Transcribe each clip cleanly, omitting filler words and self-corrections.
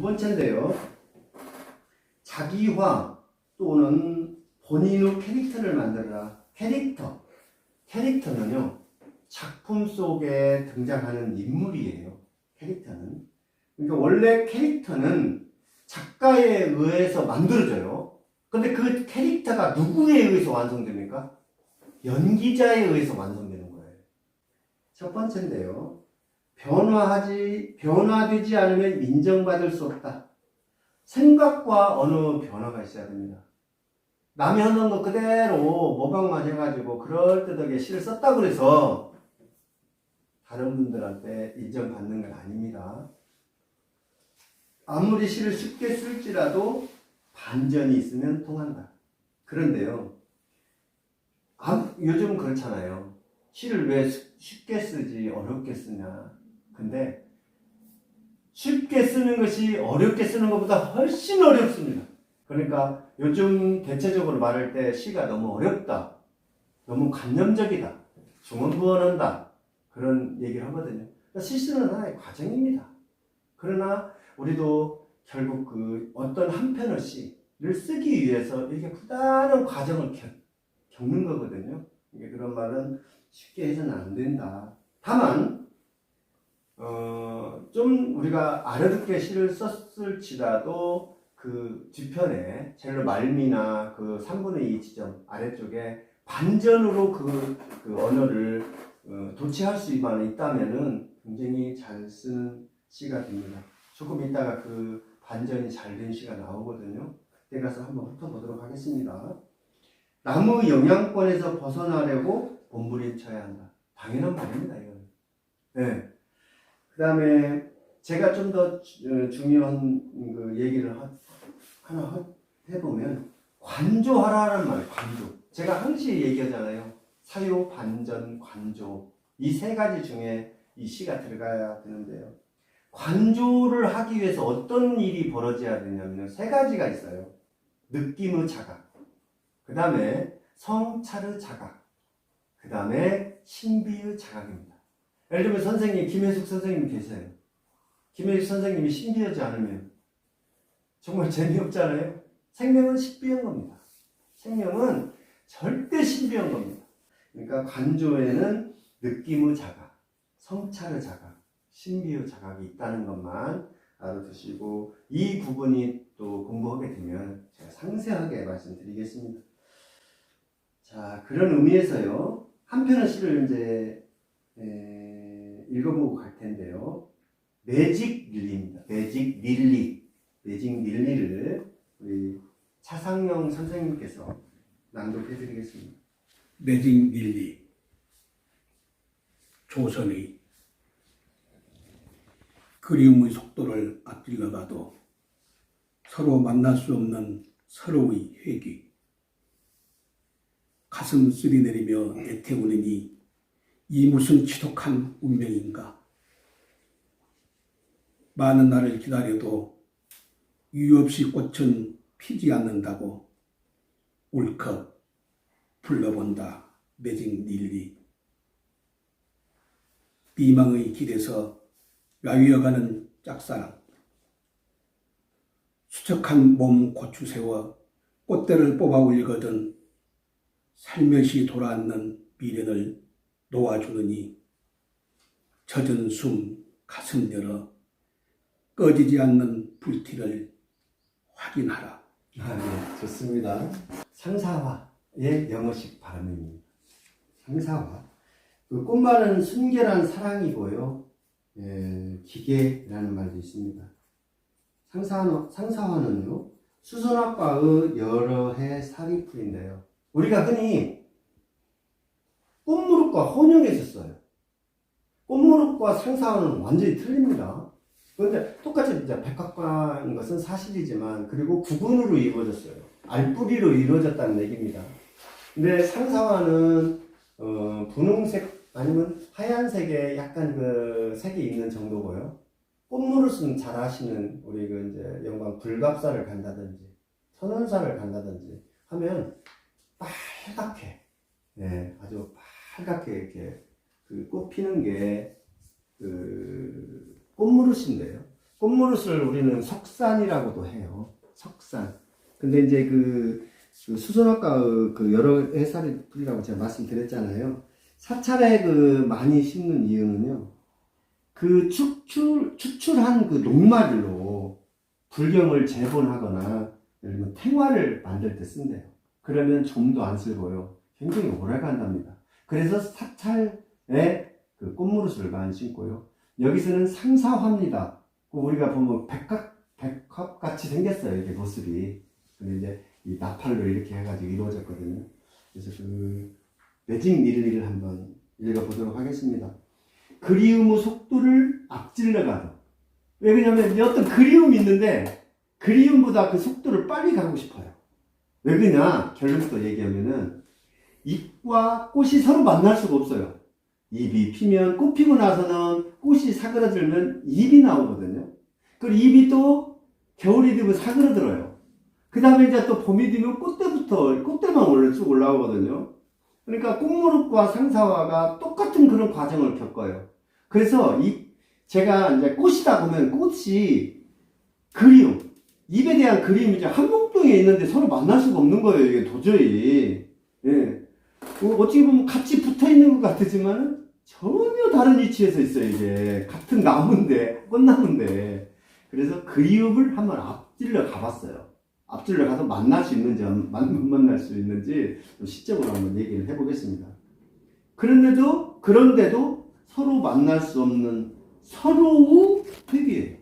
번째인데요. 자기화 또는 본인의 캐릭터를 만들어라. 캐릭터는요, 작품 속에 등장하는 인물이에요. 캐릭터는. 그러니까 원래 캐릭터는 작가에 의해서 만들어져요. 근데 그 캐릭터가 누구에 의해서 완성됩니까? 연기자에 의해서 완성되는 거예요. 첫 번째인데요. 변화되지 않으면 인정받을 수 없다. 생각과 언어 변화가 있어야 됩니다. 남이 하는 거 그대로 모방만 해가지고 그럴듯하게 시를 썼다고 해서 다른 분들한테 인정받는 건 아닙니다. 아무리 시를 쉽게 쓸지라도 반전이 있으면 통한다. 그런데요, 요즘 그렇잖아요. 시를 왜 쉽게 쓰지 어렵게 쓰냐. 근데 쉽게 쓰는 것이 어렵게 쓰는 것보다 훨씬 어렵습니다. 그러니까 요즘 대체적으로 말할 때 시가 너무 어렵다, 너무 관념적이다, 중언부언한다, 그런 얘기를 하거든요. 그러니까 시 쓰는 하나의 과정입니다. 그러나 우리도 결국 그 어떤 한 편의 시를 쓰기 위해서 이렇게 부단한 과정을 겪는 거거든요. 그런 말은 쉽게 해서는 안 된다. 다만 좀 우리가 알아듣게 시를 썼을지라도 그 뒤편에 젤로 말미나 그 3분의 2 지점 아래쪽에 반전으로 그 언어를 도취할 수만 있다면은 굉장히 잘 쓰는 시가 됩니다. 조금 이따가 그 반전이 잘 된 시가 나오거든요. 그때 가서 한번 훑어보도록 하겠습니다. 남의 영향권에서 벗어나려고 몸부림쳐야 한다. 당연한 말입니다, 이건. 네. 그 다음에 제가 좀 더 중요한 그 얘기를 하나 해보면, 관조하라는 말, 관조. 제가 항시 얘기하잖아요. 사요, 반전, 관조. 이 세 가지 중에 이 시가 들어가야 되는데요. 관조를 하기 위해서 어떤 일이 벌어져야 되냐면 세 가지가 있어요. 느낌의 자각, 그 다음에 성찰의 자각, 그 다음에 신비의 자각입니다. 예를 들면 선생님, 김혜숙 선생님이 계세요. 김혜숙 선생님이 신비하지 않으면 정말 재미없잖아요. 생명은 신비한 겁니다. 생명은 절대 신비한 겁니다. 그러니까 관조에는 느낌의 자각, 성찰의 자각, 신비의 자각이 있다는 것만 알아두시고, 이 부분이 또 공부하게 되면 제가 상세하게 말씀드리겠습니다. 자, 그런 의미에서요, 한 편의 시를 이제 읽어보고 갈 텐데요. 매직 릴리입니다. 매직 릴리를 우리 차상영 선생님께서 낭독해 드리겠습니다. 매직 릴리. 조선의 그리움의 속도를 앞질러 가도 서로 만날 수 없는 서로의 회귀. 가슴 쓰리내리며 애태우느니 이 무슨 지독한 운명인가. 많은 날을 기다려도 이유 없이 꽃은 피지 않는다고 울컥 불러본다. 매직 릴리. 미망의 길에서 야위어가는 짝사랑. 수척한 몸 고추 세워 꽃대를 뽑아 올리거든 살며시 돌아앉는 미련을 놓아주느니 젖은 숨 가슴 열어 꺼지지 않는 불티를 확인하라. 네, 좋습니다. 상사화의 영어식 발음입니다. 상사화. 그 꽃말은 순결한 사랑이고요. 기계라는 말도 있습니다. 상사화는요, 수선화과의 여러 해 사리풀인데요. 우리가 흔히 꽃무릇과 혼용해서 써요. 꽃무릇과 상사화는 완전히 틀립니다. 그런데 똑같이 이제 백합과인 것은 사실이지만, 그리고 구근으로 이루어졌어요. 알뿌리로 이루어졌다는 얘기입니다. 근데 상사화는 분홍색 아니면 하얀색에 약간 그 색이 있는 정도고요. 꽃무릇은 잘 아시는 우리 그 이제 영광 불갑사를 간다든지 선원사를 간다든지 하면 빨갛게, 아주 빨갛게 이렇게 그 꽃 피는 게 그 꽃무릇인데요. 꽃무릇을 우리는 석산이라고도 해요. 석산. 근데 이제 그 수선화과 그 여러 해살이 풀이라고 제가 말씀드렸잖아요. 사찰에 그 많이 심는 이유는요. 그 추출한 그 녹말로 불경을 재본하거나 예를 들면 탱화를 만들 때 쓴대요. 그러면 좀도 안 쓸고요. 굉장히 오래 간답니다. 그래서 사찰에 그 꽃무릇을 많이 심고요. 여기서는 상사화입니다. 우리가 보면 백합같이 생겼어요. 이게 모습이. 근데 이제 이 나팔로 이렇게 해가지고 이루어졌거든요. 그래서 그 매직 릴리를 한번 읽어보도록 하겠습니다. 그리움의 속도를 앞질러 가도. 왜 그러냐면 어떤 그리움이 있는데 그리움보다 그 속도를 빨리 가고 싶어요. 왜 그러냐? 결론부터 얘기하면은 잎과 꽃이 서로 만날 수가 없어요. 잎이 피면 꽃 피고 나서는 꽃이 사그러들면 잎이 나오거든요. 그리고 잎이 또 겨울이 되면 사그러들어요. 그 다음에 이제 또 봄이 되면 꽃대만 쭉 올라오거든요. 그러니까 꽃무릇과 상사화가 똑같은 그런 과정을 겪어요. 그래서 제가 이제 꽃이다 보면 꽃이 그리움, 잎에 대한 그리움이 이제 한 목동에 있는데 서로 만날 수가 없는 거예요. 이게 도저히. 예. 어떻게 보면 같이 붙어 있는 것 같지만 전혀 다른 위치에서 있어요. 이게 같은 나무인데, 꽃나무인데. 그래서 그리움을 한번 앞질러 가봤어요. 앞질러 가서 만날 수 있는지, 못 만날 수 있는지 좀 시적으로 한번 얘기를 해보겠습니다. 그런데도 서로 만날 수 없는 서로의 회귀예요.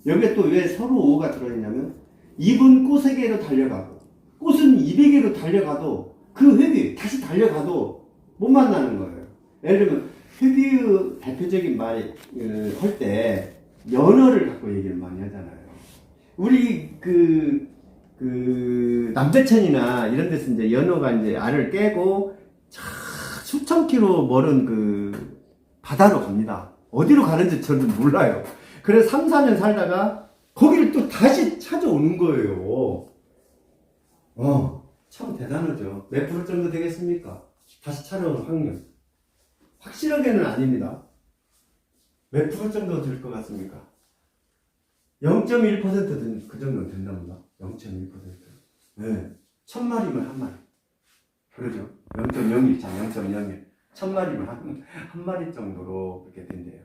여기에 또 왜 서로가 들어있냐면 잎은 꽃에게로 달려가고 꽃은 잎에게로 달려가도 그 회귀 다시 달려가도 못 만나는 거예요. 예를 들면 회귀의 대표적인 말 할 때 연어를 갖고 얘기를 많이 하잖아요. 우리 남대천이나 이런 데서 이제 연어가 이제 알을 깨고 수천 킬로 멀은 그 바다로 갑니다. 어디로 가는지 저도 몰라요. 그래서 3, 4년 살다가 거기를 또 다시 찾아오는 거예요. 참 대단하죠. 몇 프로 정도 되겠습니까? 다시 찾아오는 확률. 확실하게는 아닙니다. 몇 프로 정도 될 것 같습니까? 0.1%든 그 정도는 된답니다. 0.1%. 네. 1000마리면 한 마리. 그러죠. 0.01, 0.01. 1000마리면 한 마리 정도로 그렇게 된대요.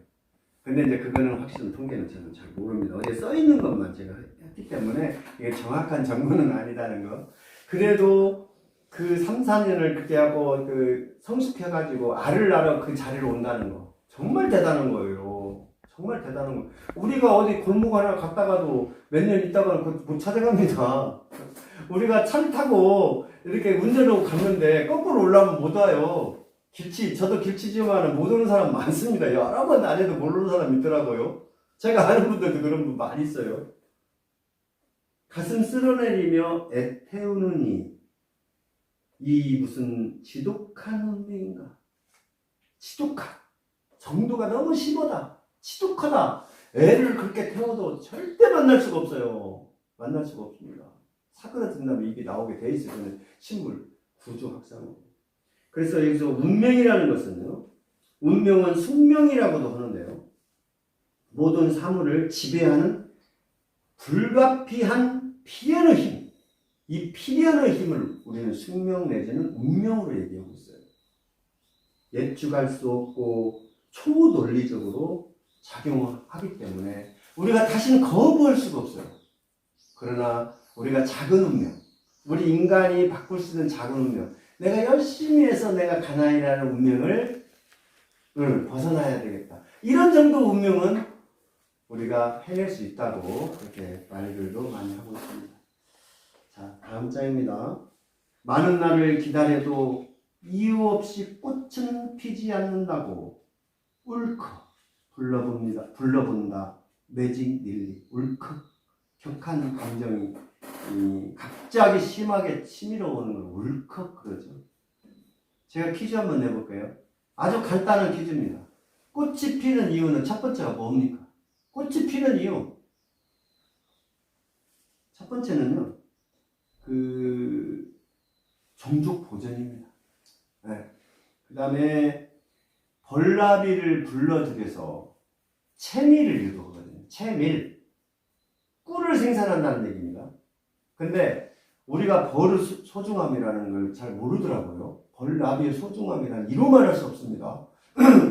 근데 이제 그거는 확실한 통계는 저는 잘 모릅니다. 어디에 써 있는 것만 제가 했기 때문에 이게 정확한 정보는 아니다는 거. 그래도 그 3, 4년을 그렇게 하고 성숙해가지고 알을 낳아 그 자리로 온다는 거. 정말 대단한 거예요. 정말 대단한 거. 우리가 어디 골목 하나 갔다가도 몇 년 있다가는 못 찾아갑니다. 우리가 차를 타고 이렇게 운전하고 갔는데 거꾸로 올라오면 못 와요. 저도 길치지만은 못 오는 사람 많습니다. 여러 번 안 해도 모르는 사람 있더라고요. 제가 아는 분들도 그런 분 많이 있어요. 가슴 쓸어내리며 애태우느니 이 무슨 지독한 운명인가? 지독한 정도가 너무 심하다. 지독하다. 애를 그렇게 태워도 절대 만날 수가 없어요. 만날 수가 없습니다. 사그라든다면 입이 나오게 돼 있으면 식물 구조 확산으로. 그래서 여기서 운명이라는 것은요, 운명은 숙명이라고도 하는데요, 모든 사물을 지배하는 불가피한 필연의 힘, 이 필연의 힘을 우리는 숙명 내지는 운명으로 얘기하고 있어요. 예측할 수 없고 초논리적으로 작용하기 때문에 우리가 다시는 거부할 수가 없어요. 그러나 우리가 작은 운명, 우리 인간이 바꿀 수 있는 작은 운명, 내가 열심히 해서 내가 가나이라는 운명을 벗어나야 되겠다. 이런 정도 운명은 우리가 해낼 수 있다고 그렇게 말들도 많이 하고 있습니다. 자, 다음 장입니다. 많은 날을 기다려도 이유 없이 꽃은 피지 않는다고 울컥 불러본다. 매직 릴리. 울컥. 격한 감정이 갑자기 심하게 치밀어 오는 걸 울컥 그러죠. 제가 퀴즈 한번 내볼게요. 아주 간단한 퀴즈입니다. 꽃이 피는 이유는 첫 번째가 뭡니까? 꽃이 피는 이유. 첫 번째는요, 종족 보전입니다. 네. 그 다음에 벌나비를 불러들여서 채밀을 이루거든요. 채밀. 꿀을 생산한다는 얘기입니다. 근데 우리가 벌의 소중함이라는 걸 잘 모르더라고요. 벌나비의 소중함이란 이루말 할 수 없습니다.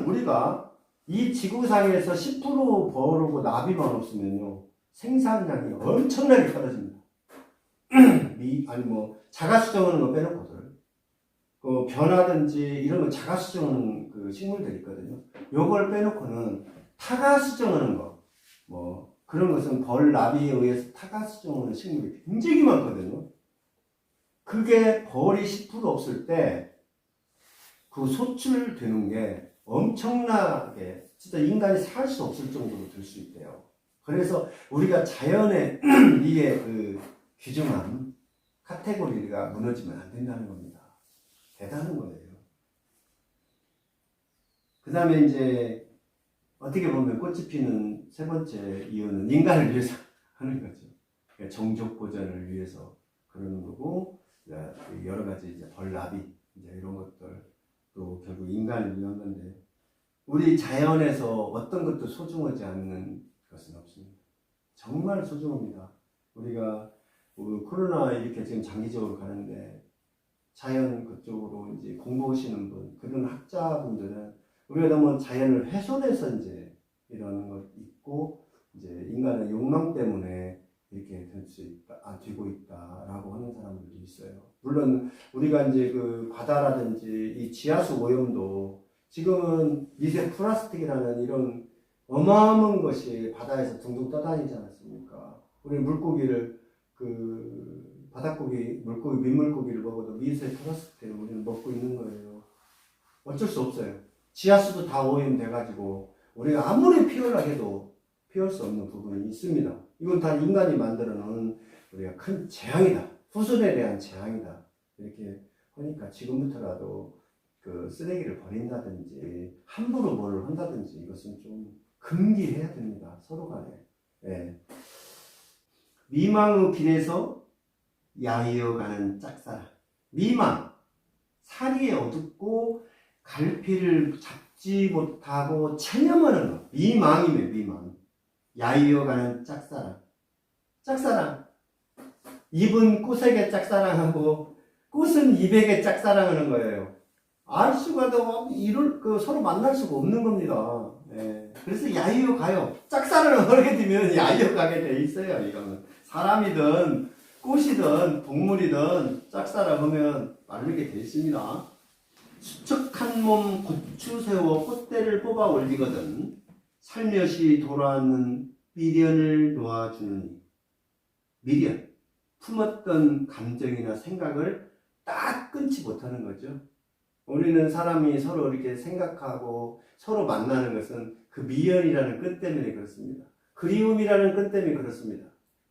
우리가 이 지구상에서 10% 벌오고 나비만 없으면요, 생산량이 엄청나게 떨어집니다. 아니 자가 수정하는 거 빼놓고들 그 변화든지 이런 거 자가 수정하는 그 식물들 있거든요. 요걸 빼놓고는 타가 수정하는 거 그런 것은 벌 나비에 의해서 타가 수정하는 식물이 굉장히 많거든요. 그게 벌이 10% 없을 때 그 소출되는 게 엄청나게 진짜 인간이 살 수 없을 정도로 될 수 있대요. 그래서 우리가 자연의 이게 그 규정한 카테고리가 무너지면 안 된다는 겁니다. 대단한 거예요. 그 다음에 이제 어떻게 보면 꽃이 피는 세 번째 이유는 인간을 위해서 하는 거죠. 그러니까 종족 보전을 위해서 그러는 거고, 여러 가지 이제 벌나비 이제 이런 것들 또 결국 인간을 위한 건데, 우리 자연에서 어떤 것도 소중하지 않는 것은 없습니다. 정말 소중합니다. 우리가 코로나 이렇게 지금 장기적으로 가는데 자연 그쪽으로 이제 공부하시는 분, 그런 학자분들은 우리가 너무 자연을 훼손해서 이제 이러는 것 있고, 이제 인간의 욕망 때문에 이렇게 될 수 있다, 되고 있다라고 하는 사람들도 있어요. 물론 우리가 이제 그 바다라든지 이 지하수 오염도 지금은 미세 플라스틱이라는 이런 어마어마한 것이 바다에서 둥둥 떠다니지 않았습니까? 우리 물고기를 바닷고기, 물고기, 민물고기를 먹어도 미세 플라스틱을 우리는 먹고 있는 거예요. 어쩔 수 없어요. 지하수도 다 오염돼가지고 우리가 아무리 피우려 해도 피할 수 없는 부분이 있습니다. 이건 다 인간이 만들어 놓은 우리가 큰 재앙이다. 후손에 대한 재앙이다. 이렇게 하니까 지금부터라도 그 쓰레기를 버린다든지 함부로 뭘 한다든지 이것은 좀 금기해야 됩니다. 서로 간에. 예. 미망의 길에서 야이어가는 짝사랑. 미망. 사리에 어둡고 갈피를 잡지 못하고 체념하는 것. 미망이며 미망. 야이어가는 짝사랑. 짝사랑. 입은 꽃에게 짝사랑하고 꽃은 입에게 짝사랑하는 거예요. 알 수가 더 서로 만날 수가 없는 겁니다. 예. 그래서 야이어 가요. 짝사랑을 하게 되면 야이어 가게 돼 있어요. 이거는 사람이든 꽃이든 동물이든 짝사랑하면 마르게 돼 있습니다. 수척한 몸 고추 세워 꽃대를 뽑아 올리거든 살며시 돌아오는 미련을 놓아주느니. 미련, 품었던 감정이나 생각을 딱 끊지 못하는 거죠. 우리는 사람이 서로 이렇게 생각하고 서로 만나는 것은 그 미련이라는 끈 때문에 그렇습니다. 그리움이라는 끈 때문에 그렇습니다.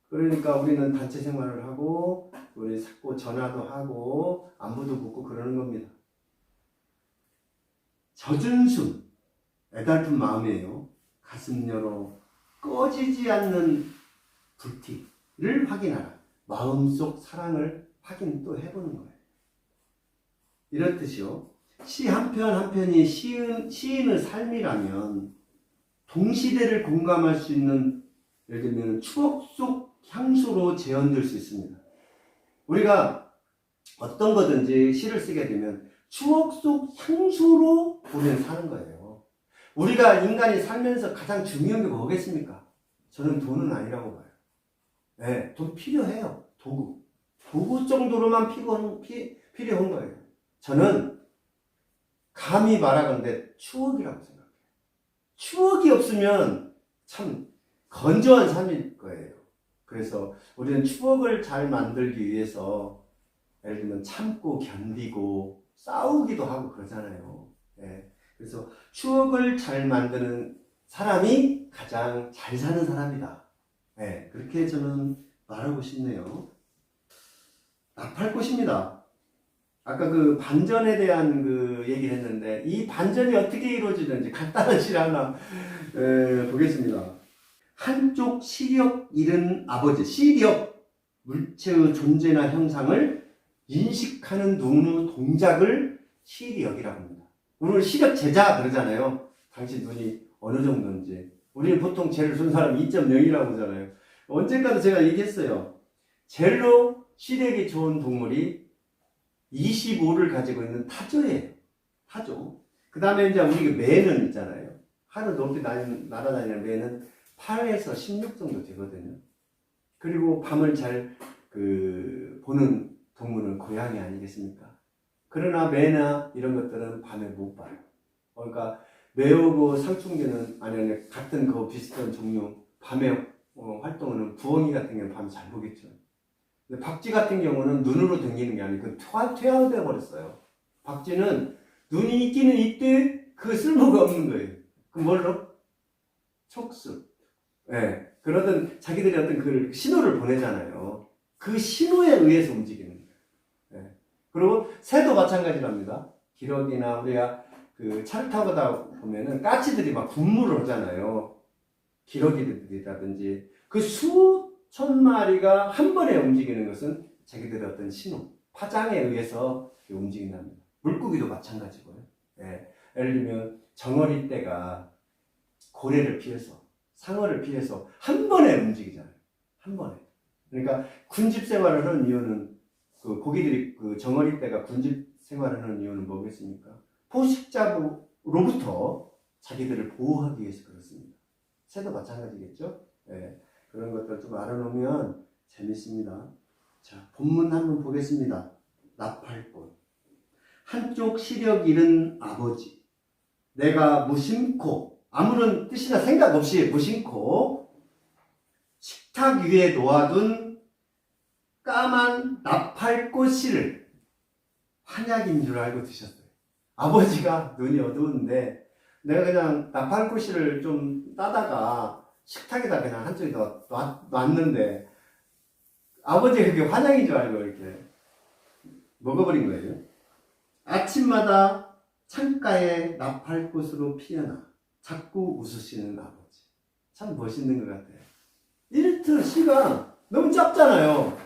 그러니까 우리는 단체 생활을 하고 우리 자꾸 전화도 하고 안부도 묻고 그러는 겁니다. 젖은 숨, 애달픈 마음이에요. 가슴 열어 꺼지지 않는 불티를 확인하라. 마음속 사랑을 확인 또 해보는 거예요. 이렇듯이요. 시 한 편 한 편이 시인의 삶이라면 동시대를 공감할 수 있는, 예를 들면 추억 속 향수로 재현될 수 있습니다. 우리가 어떤 거든지 시를 쓰게 되면 추억 속 향수로 우리는 사는 거예요. 우리가 인간이 살면서 가장 중요한 게 뭐겠습니까? 저는 돈은 아니라고 봐요. 네, 돈 필요해요. 도구 정도로만 필요한 거예요. 저는 감히 말하건대 추억이라고 생각해요. 추억이 없으면 참 건조한 삶일 거예요. 그래서 우리는 추억을 잘 만들기 위해서 예를 들면 참고 견디고 싸우기도 하고 그러잖아요. 네. 그래서 추억을 잘 만드는 사람이 가장 잘 사는 사람이다. 네. 그렇게 저는 말하고 싶네요. 나팔꽃입니다. 아까 그 반전에 대한 그 얘기를 했는데 이 반전이 어떻게 이루어지는지 간단한 시 하나 보겠습니다. 한쪽 시력 잃은 아버지, 시력, 물체의 존재나 형상을 인식하는 눈의 동작을 시력이라고 합니다. 우리는 시력 제자 그러잖아요. 당신 눈이 어느 정도인지. 우리는 보통 죄를 쓴 사람 2.0이라고 하잖아요. 언젠가도 제가 얘기했어요. 제일로 시력이 좋은 동물이 25를 가지고 있는 타조예요. 타조. 그 다음에 이제 우리 매는 있잖아요. 하루 높이 날아다니는 매는 8에서 16 정도 되거든요. 그리고 밤을 잘 보는 동물은 고양이 아니겠습니까? 그러나 매나 이런 것들은 밤에 못 봐요. 그러니까 매하고 상충류는 아니 같은 그 비슷한 종류 밤에 활동하는 부엉이 같은 경우는 밤에 잘 보겠죠. 근데 박쥐 같은 경우는 눈으로 당기는 게 아니고 퇴화되어 버렸어요. 박쥐는 눈이 있기는 있대 그 쓸모가 없는 거예요. 그럼 뭘로? 촉수. 네. 그러던 자기들이 어떤 그 신호를 보내잖아요. 그 신호에 의해서 움직이는 거예요. 네. 그리고 새도 마찬가지랍니다. 기러기나 우리가 그 차를 타고 다 보면은 까치들이 막 분무를 하잖아요. 기러기들이라든지 그 수천 마리가 한 번에 움직이는 것은 자기들의 어떤 신호, 파장에 의해서 움직인답니다. 물고기도 마찬가지고요. 네. 예를 들면 정어리 떼가 고래를 피해서 상어를 피해서 한 번에 움직이잖아요. 한 번에. 그러니까 군집 생활을 하는 이유는 그 고기들이 그 정어리 떼가 군집 생활을 하는 이유는 뭐겠습니까? 포식자로부터 자기들을 보호하기 위해서 그렇습니다. 새도 마찬가지겠죠? 네, 그런 것들 좀 알아놓으면 재밌습니다. 자, 본문 한번 보겠습니다. 나팔꽃. 한쪽 시력 잃은 아버지. 내가 무심코 아무런 뜻이나 생각 없이 무심코 식탁 위에 놓아둔 까만 나팔꽃 씨를 한약인 줄 알고 드셨어요. 아버지가 눈이 어두운데 내가 그냥 나팔꽃 씨를 좀 따다가 식탁에다 그냥 한쪽에 놨는데 아버지가 그게 환약인 줄 알고 이렇게 먹어버린 거예요. 아침마다 창가에 나팔꽃으로 피어나 자꾸 웃으시는 아버지. 참 멋있는 것 같아요. 이렇듯 시가 너무 짧잖아요.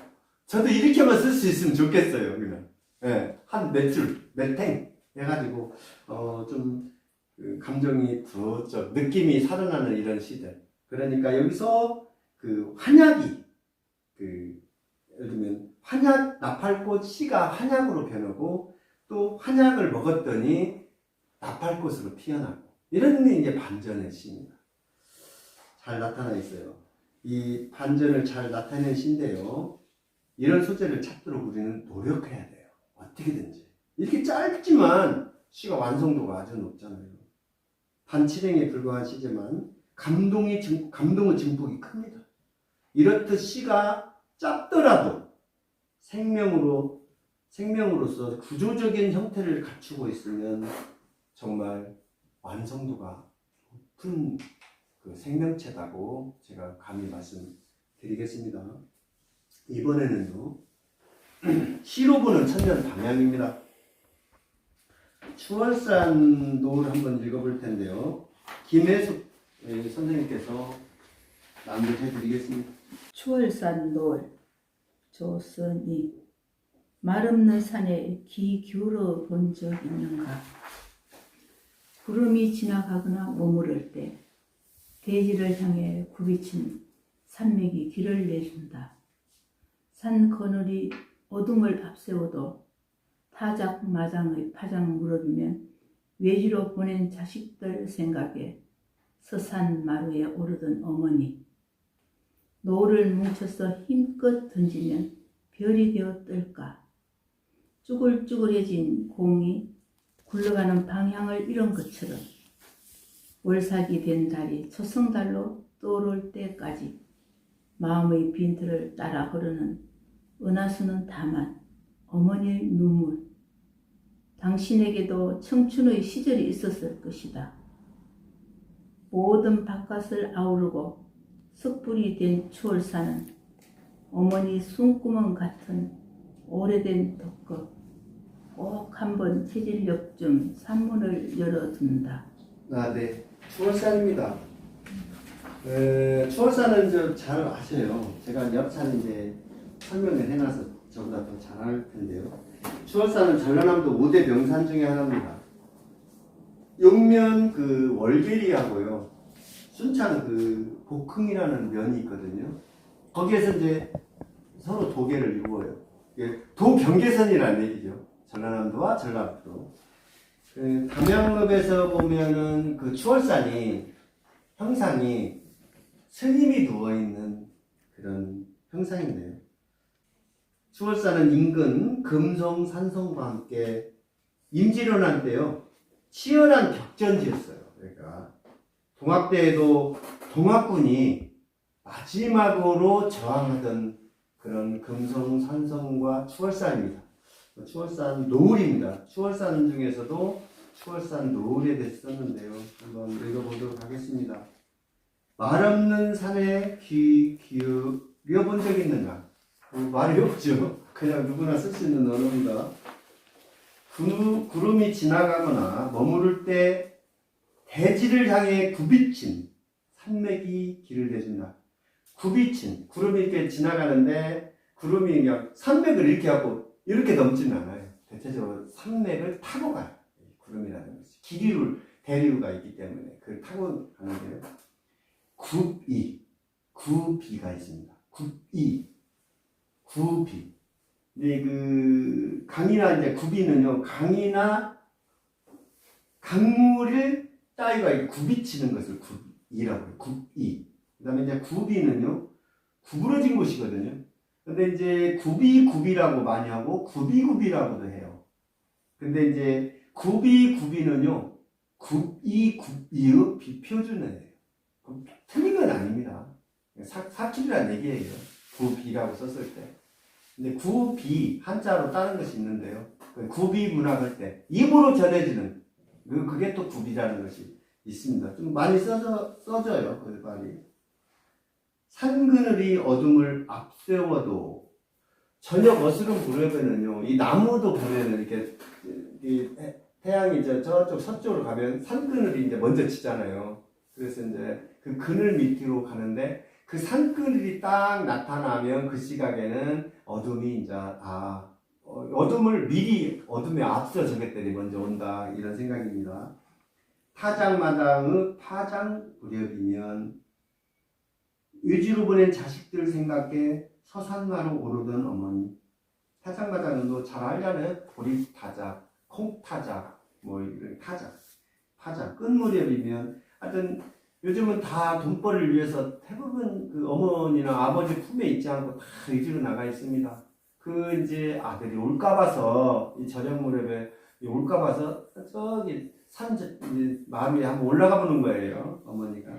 저도 이렇게만 쓸 수 있으면 좋겠어요. 그냥 네, 한 몇 줄, 몇 탱 해가지고 좀 감정이 부쩍 느낌이 살아나는 이런 시들. 그러니까 여기서 그 환약이 예를 들면 환약 나팔꽃 씨가 환약으로 변하고 또 환약을 먹었더니 나팔꽃으로 피어나고 이런 게 이제 반전의 시입니다. 잘 나타나 있어요. 이 반전을 잘 나타낸 시인데요. 이런 소재를 찾도록 우리는 노력해야 돼요. 어떻게든지. 이렇게 짧지만 시가 완성도가 아주 높잖아요. 반치랭에 불과한 시지만 감동의 증폭이 큽니다. 이렇듯 시가 짧더라도 생명으로서 구조적인 형태를 갖추고 있으면 정말 완성도가 높은 그 생명체다고 제가 감히 말씀드리겠습니다. 이번에는요, 시로 보는 천년 방향입니다. 추월산 노을 한번 읽어볼 텐데요. 김혜숙 선생님께서 낭독해 드리겠습니다. 추월산 노을 조선이 말없는 산에 귀 기울어 본 적 있는가? 구름이 지나가거나 머무를 때 대지를 향해 굽이친 산맥이 길을 내준다. 산 거늘이 어둠을 앞세워도 타작마장의 파장 물어두면 외지로 보낸 자식들 생각에 서산 마루에 오르던 어머니. 노를 뭉쳐서 힘껏 던지면 별이 되어 뜰까. 쭈글쭈글해진 공이 굴러가는 방향을 잃은 것처럼 월삭이 된 달이 초승달로 떠오를 때까지 마음의 빈틈을 따라 흐르는 은하수는 다만 어머니의 눈물. 당신에게도 청춘의 시절이 있었을 것이다. 모든 바깥을 아우르고 석불이 된 추월산은 어머니 숨구멍 같은 오래된 독거. 꼭 한번 체질력 좀 산문을 열어둔다. 네. 추월산입니다. 추월산은 잘 아셔요. 제가 옆산 이제 설명을 해놔서 저보다 더 잘 알 텐데요. 추월산은 전라남도 5대 명산 중에 하나입니다. 용면 그 월계리하고요. 순창 그 복흥이라는 면이 있거든요. 거기에서 이제 서로 도계를 이루어요. 이게 도경계선이라는 얘기죠. 전라남도와 전라북도. 그 담양읍에서 보면은 그 추월산이 형상이 스님이 누워있는 그런 형상인데요. 추월산은 인근 금성, 산성과 함께 임진왜란 때요 치열한 격전지였어요. 그러니까 동학대에도 동학군이 마지막으로 저항하던 그런 금성, 산성과 추월산입니다. 추월산 노을입니다. 추월산 중에서도 추월산 노을에 대해서 썼는데요. 한번 읽어보도록 하겠습니다. 말 없는 산에 귀 기울여 본 적 있는가? 말이 없죠. 그냥 누구나 쓸 수 있는 언어입니다. 구름이 지나가거나 머무를 때 대지를 향해 굽이친 산맥이 길을 대준다. 굽이친 구름이 이렇게 지나가는데 구름이 그냥 산맥을 이렇게 하고 이렇게 넘지는 않아요. 대체적으로 산맥을 타고 가요. 구름이라는 것이 기류를 대류가 있기 때문에 그걸 타고 가는데요. 구비가 있습니다. 구비. 근데 그 강이나 이제 구비는요, 강이나 강물을 따위가 굽이치는 것을 구이라고 해요. 구이. 그 다음에 이제 구비는요, 구부러진 곳이거든요. 근데 이제 구비라고 많이 하고 구비라고도 해요. 근데 이제 구비는요, 구이의 비표준어예요. 틀린 건 아닙니다. 사투리란 얘기예요. 구비라고 썼을 때. 근데 구비 한자로 다른 것이 있는데요. 구비 문학 할 때 입으로 전해지는 그게 또 구비라는 것이 있습니다. 좀 많이 써져요. 그 말이. 산그늘이 어둠을 앞세워도 저녁 어스름 무렵에는요. 이 나무도 보면은 이렇게 이 태양이 저쪽 서쪽으로 가면 산그늘이 이제 먼저 치잖아요. 그래서 이제 그 그늘 밑으로 가는데 그 산그늘이 딱 나타나면 그 시각에는 어둠이 이제 어둠을 미리 어둠에 앞서 저것들이 먼저 온다 이런 생각입니다. 타장마당의 파장 무렵이면 의지로 보낸 자식들 생각해 서산마로 오르던 어머니. 타장마당은 잘 알잖아요. 보리타작, 콩타작, 뭐 이런 타작, 파작. 끝 무렵이면 하여튼 요즘은 다 돈벌이를 위해서 대부분 그 어머니나 아버지 품에 있지 않고 다 의지로 나가 있습니다. 그 이제 아들이 올까봐서 이 저녁 무렵에 올까봐서 저기 마을 위에 한번 올라가 보는 거예요. 어머니가.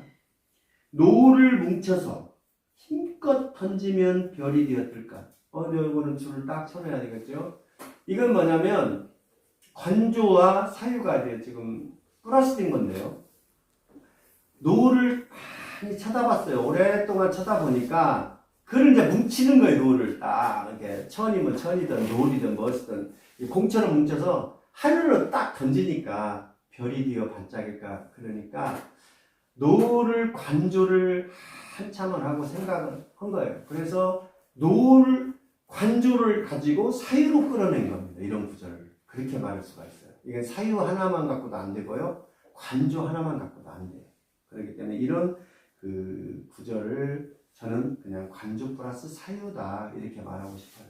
노를 뭉쳐서 힘껏 던지면 별이 되었을까? 이거는 줄을 딱 쳐놔야 되겠죠. 이건 뭐냐면 관조와 사유가 이제 지금 플러스 된 건데요. 노를 많이 쳐다봤어요. 오랫동안 쳐다보니까 그걸 이제 뭉치는 거예요. 노를 딱 이렇게 천이면 천이든 노을이든 무엇이든 공처럼 뭉쳐서 하늘로 딱 던지니까 별이 되어 반짝일까. 그러니까 노를 관조를 한참을 하고 생각을 한 거예요. 그래서 노를 관조를 가지고 사유로 끌어낸 겁니다. 이런 구절을 그렇게 말할 수가 있어요. 이게 사유 하나만 갖고도 안 되고요. 관조 하나만 갖고도 안 돼요. 그렇기 때문에 이런 그 구절을 저는 그냥 관조 플러스 사유다 이렇게 말하고 싶어요.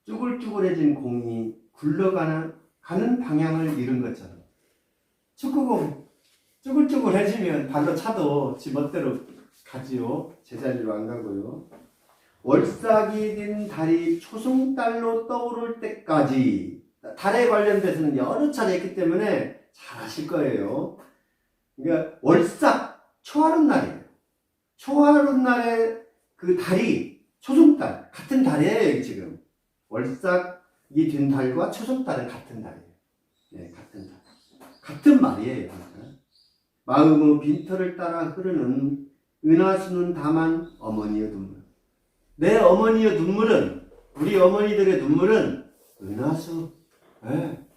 쭈글쭈글해진 공이 굴러가는 방향을 잃은 것처럼 축구공 쭈글쭈글해지면 발로 차도 지 멋대로 가지요. 제자리로 안 가고요. 월삭이 된 달이 초승달로 떠오를 때까지 달에 관련돼서는 여러 차례 했기 때문에 잘 아실 거예요. 그러니까 월삭 초하룻 날이에요. 초하룻 날에 그 달이 초승달 같은 달이에요. 지금 월삭이 된 달과 초승달은 같은 달이에요. 네, 같은 달. 같은 말이에요. 마음의 빈터를 따라 흐르는 은하수는 다만 어머니의 눈물. 내 어머니의 눈물은 우리 어머니들의 눈물은 은하수.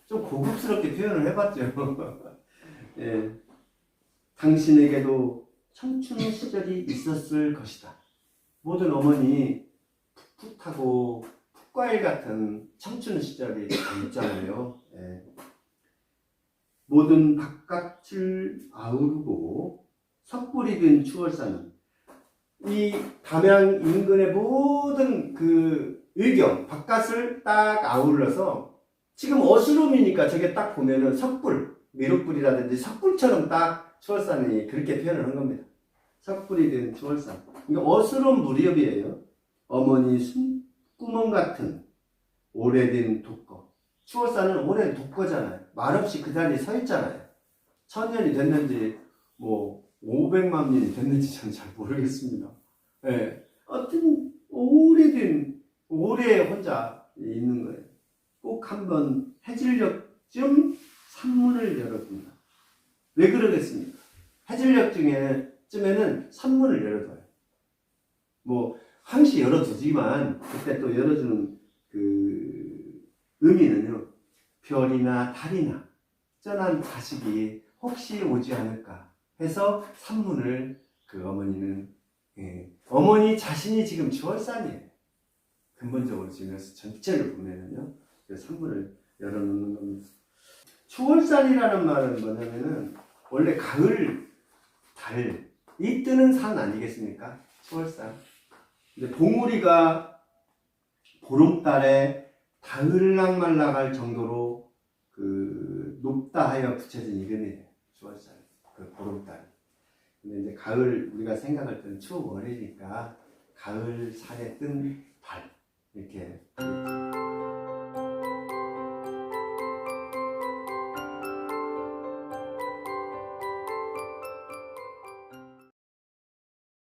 좀 고급스럽게 표현을 해봤죠. 예. 당신에게도 청춘의 시절이 있었을 것이다. 모든 어머니 풋풋하고 풋과일 같은 청춘 시절이 있잖아요. 예. 모든 바깥을 아우르고 섣불이 된 추월산은 이 담양 인근의 모든 그 의경, 바깥을 딱 아울러서 지금 어스름이니까 저게 딱 보면은 석불, 미륵불이라든지 석불처럼 딱 추월산이 그렇게 표현을 한 겁니다. 석불이 된 추월산. 이게 어스름 무렵이에요. 어머니 숨구멍 같은 오래된 독거. 추월산은 오랜 독거잖아요. 말없이 그 자리에 서 있잖아요. 1000년이 됐는지 뭐 500만 년이 됐는지 저는 잘 모르겠습니다. 예. 어떤 오래 혼자 있는 거예요. 꼭 한번 해질녘쯤 산문을 열어둡니다. 왜 그러겠습니까? 해질녘쯤에는 산문을 열어둬요. 뭐 항시 열어두지만 그때 또 열어주는 그 의미는요. 별이나 달이나 쩌난 자식이 혹시 오지 않을까 해서 산문을 그 어머니는 어머니 자신이 지금 추월산이에요. 근본적으로 지금 전체를 보면은요. 그 산문을 열어놓는 겁니다. 추월산이라는 말은 뭐냐면은 원래 가을 달이 뜨는 산 아니겠습니까? 추월산. 근데 봉우리가 보름달에 다을락말락할 정도로 그 높다 하여 붙여진 이름이에요. 추월산. 그 보름달. 근데 이제 가을 우리가 생각할 때는 추월이니까 가을 산에 뜬 달 이렇게.